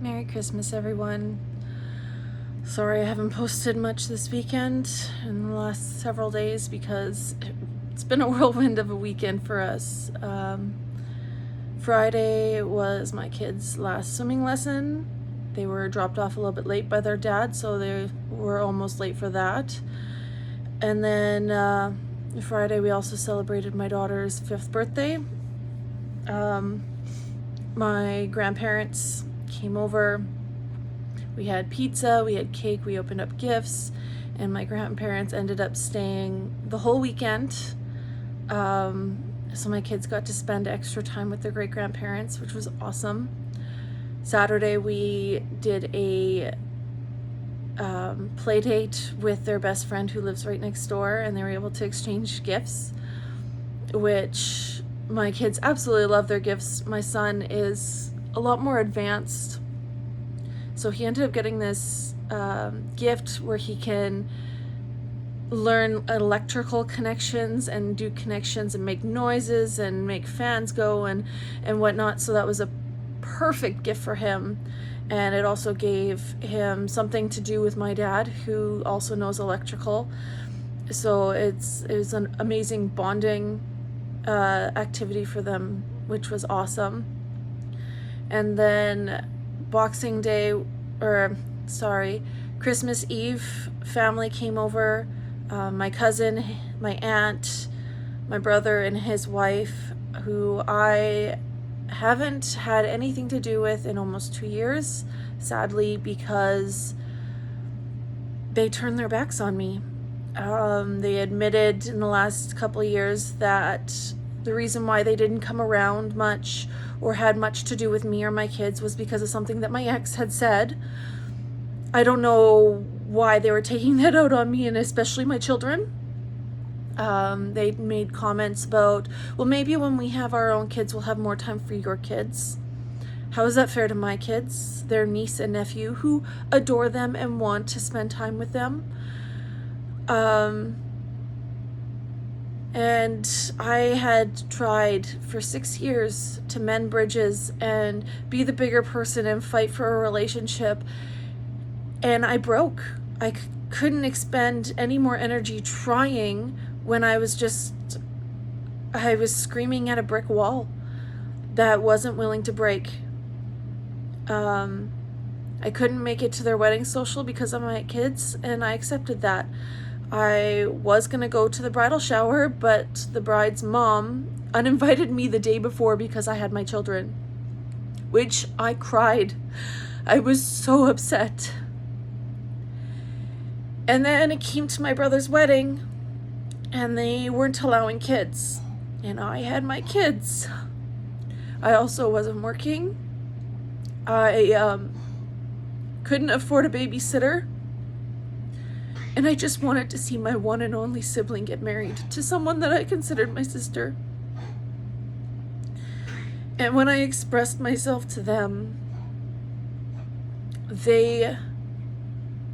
Merry Christmas, everyone. Sorry I haven't posted much this weekend in the last several days because it's been a whirlwind of a weekend for us. Friday was my kids' last swimming lesson. They were dropped off a little bit late by their dad, so they were almost late for that. And then Friday we also celebrated my daughter's 5th birthday. My grandparents came over. We had pizza, we had cake, we opened up gifts, and my grandparents ended up staying the whole weekend. So my kids got to spend extra time with their great grandparents, which was awesome. Saturday we did a play date with their best friend who lives right next door, and they were able to exchange gifts, which my kids absolutely love their gifts. My son is a lot more advanced, so he ended up getting this gift where he can learn electrical connections and do connections and make noises and make fans go and whatnot. So that was a perfect gift for him. And it also gave him something to do with my dad, who also knows electrical. So it was an amazing bonding activity for them, which was awesome. And then Christmas Eve, family came over. My cousin, my aunt, my brother and his wife, who I haven't had anything to do with in almost 2 years, sadly, because they turned their backs on me. They admitted in the last couple of years that the reason why they didn't come around much or had much to do with me or my kids was because of something that my ex had said. I don't know why they were taking that out on me, and especially my children. They made comments about, well, maybe when we have our own kids, we'll have more time for your kids. How is that fair to my kids, their niece and nephew, who adore them and want to spend time with them? And I had tried for 6 years to mend bridges and be the bigger person and fight for a relationship. And I broke. I couldn't expend any more energy trying when I was screaming at a brick wall that wasn't willing to break. I couldn't make it to their wedding social because of my kids, and I accepted that. I was going to go to the bridal shower, but the bride's mom uninvited me the day before because I had my children, which I cried. I was so upset. And then it came to my brother's wedding, and they weren't allowing kids, and I had my kids. I also wasn't working. I couldn't afford a babysitter. And I just wanted to see my one and only sibling get married to someone that I considered my sister. And when I expressed myself to them, they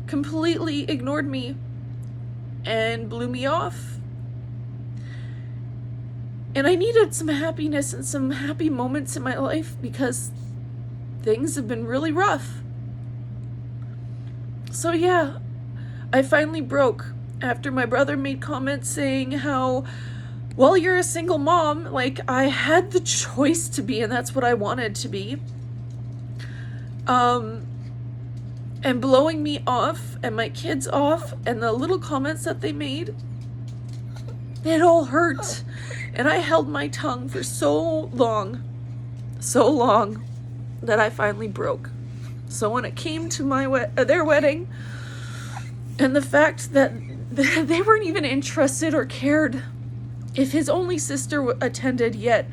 completely ignored me and blew me off. And I needed some happiness and some happy moments in my life because things have been really rough. So yeah, I finally broke after my brother made comments saying how, well, you're a single mom. Like, I had the choice to be, and that's what I wanted to be. And blowing me off and my kids off and the little comments that they made, it all hurt. And I held my tongue for so long that I finally broke. So when it came to their wedding, and the fact that they weren't even interested or cared if his only sister attended yet,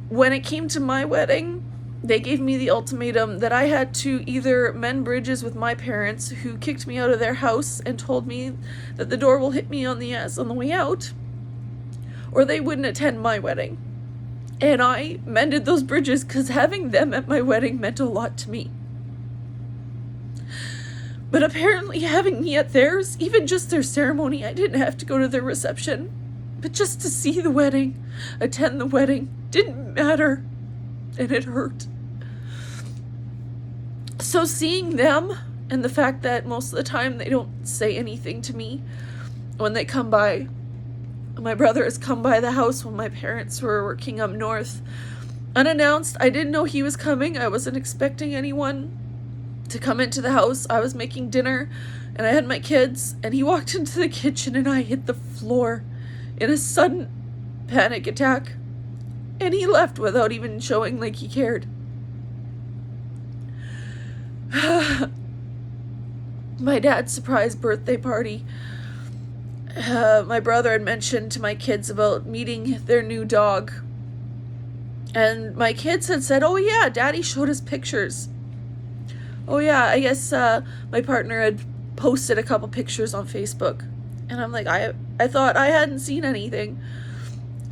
when it came to my wedding, they gave me the ultimatum that I had to either mend bridges with my parents, who kicked me out of their house and told me that the door will hit me on the ass on the way out, or they wouldn't attend my wedding. And I mended those bridges because having them at my wedding meant a lot to me. But apparently having me at theirs, even just their ceremony, I didn't have to go to their reception. But just to see the wedding, attend the wedding, didn't matter. And it hurt. So seeing them, and the fact that most of the time they don't say anything to me when they come by. My brother has come by the house when my parents were working up north, unannounced. I didn't know he was coming. I wasn't expecting anyone to come into the house. I was making dinner and I had my kids, and he walked into the kitchen and I hit the floor in a sudden panic attack, and he left without even showing like he cared. My dad's surprise birthday party. My brother had mentioned to my kids about meeting their new dog. And my kids had said, oh yeah, Daddy showed us pictures. Oh yeah, I guess my partner had posted a couple pictures on Facebook. And I'm like, I thought I hadn't seen anything.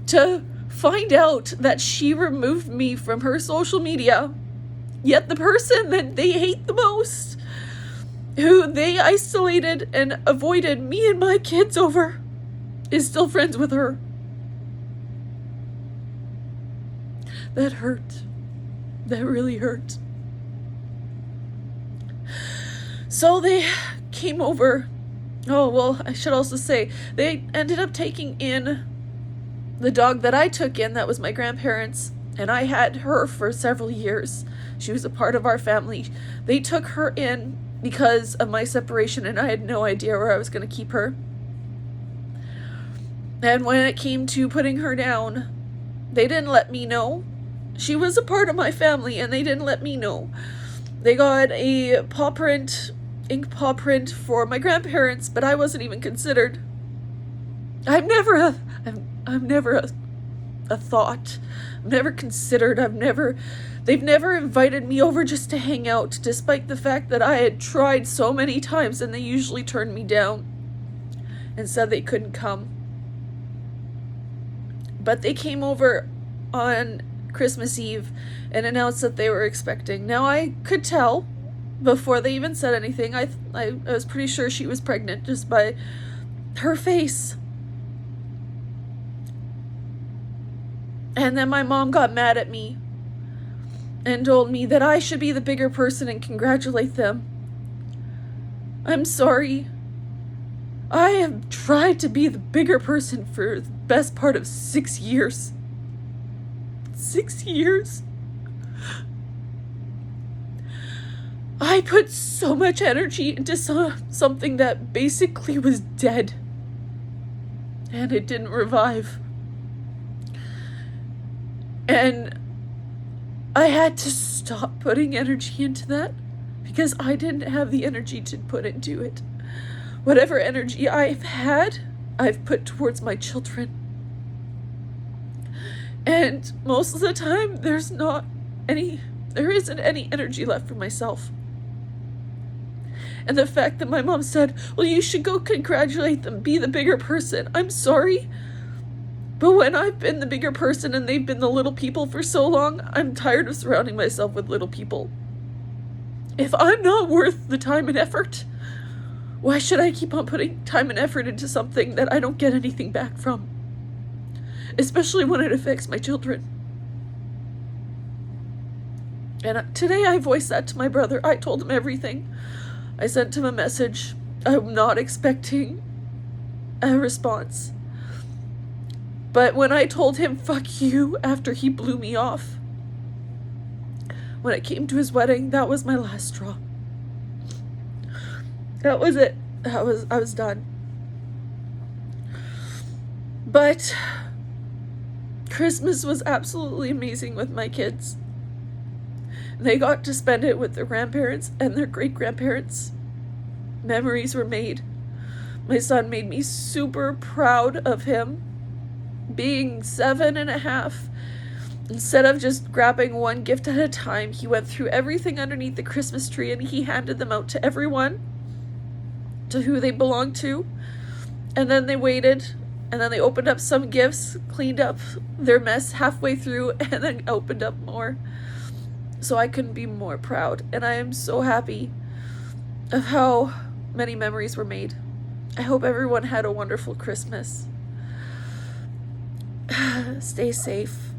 To find out that she removed me from her social media, yet the person that they hate the most, who they isolated and avoided me and my kids over, is still friends with her. That hurt. That really hurt. So they came over. Oh, well, I should also say, they ended up taking in the dog that I took in, that was my grandparents', and I had her for several years. She was a part of our family. They took her in because of my separation, and I had no idea where I was going to keep her. And when it came to putting her down, they didn't let me know. She was a part of my family, and they didn't let me know. They got a paw print, ink paw print for my grandparents, but I wasn't even considered. I'm never a thought. I'm never considered. They've never invited me over just to hang out, despite the fact that I had tried so many times and they usually turned me down and said they couldn't come. But they came over on Christmas Eve and announced that they were expecting. Now I could tell before they even said anything. I was pretty sure she was pregnant just by her face. And then my mom got mad at me and told me that I should be the bigger person and congratulate them. I'm sorry. I have tried to be the bigger person for the best part of 6 years. 6 years? I put so much energy into something that basically was dead. And it didn't revive. And I had to stop putting energy into that because I didn't have the energy to put into it. Whatever energy I've had, I've put towards my children. And most of the time, there isn't any energy left for myself. And the fact that my mom said, well, you should go congratulate them, be the bigger person. I'm sorry. But when I've been the bigger person and they've been the little people for so long, I'm tired of surrounding myself with little people. If I'm not worth the time and effort, why should I keep on putting time and effort into something that I don't get anything back from? Especially when it affects my children. And today I voiced that to my brother. I told him everything. I sent him a message. I'm not expecting a response. But when I told him, fuck you, after he blew me off, when it came to his wedding, that was my last straw. That was it. I was done. But Christmas was absolutely amazing with my kids. They got to spend it with their grandparents and their great-grandparents. Memories were made. My son made me super proud of him. Being 7.5, instead of just grabbing one gift at a time, he went through everything underneath the Christmas tree and he handed them out to everyone, to who they belonged to. And then they waited, and then they opened up some gifts, cleaned up their mess halfway through, and then opened up more. So I couldn't be more proud. And I am so happy of how many memories were made. I hope everyone had a wonderful Christmas. Stay safe.